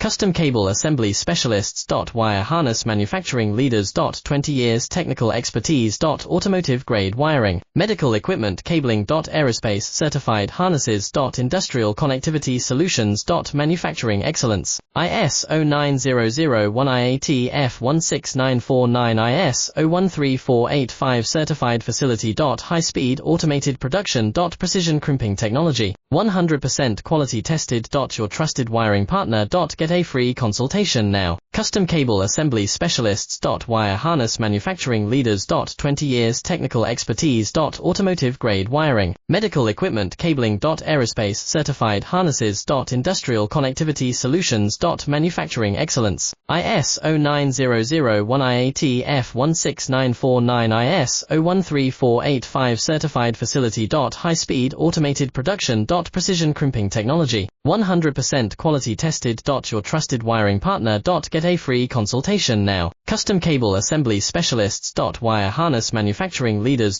Custom Cable Assembly Specialists. Wire Harness Manufacturing Leaders. 20 years Technical Expertise. Automotive Grade Wiring, Medical Equipment Cabling. Aerospace Certified Harnesses. Industrial Connectivity Solutions. Manufacturing Excellence, ISO 9001 IAT F16949 ISO 13485 Certified Facility. High Speed Automated Production. Precision Crimping Technology, 100% Quality Tested. Your trusted wiring partner. Get a free consultation now. Custom Cable Assembly Specialists. Wire Harness Manufacturing Leaders. 20 years Technical Expertise. Automotive Grade Wiring, Medical Equipment Cabling. Aerospace Certified Harnesses. Industrial Connectivity Solutions. Manufacturing Excellence, ISO 9001 IAT F16949 ISO 13485 Certified Facility. High Speed Automated Production. Precision Crimping Technology, 100% Quality Tested. Your trusted wiring partner. Get a free consultation now. Custom Cable Assembly Specialists. Wire Harness Manufacturing Leaders.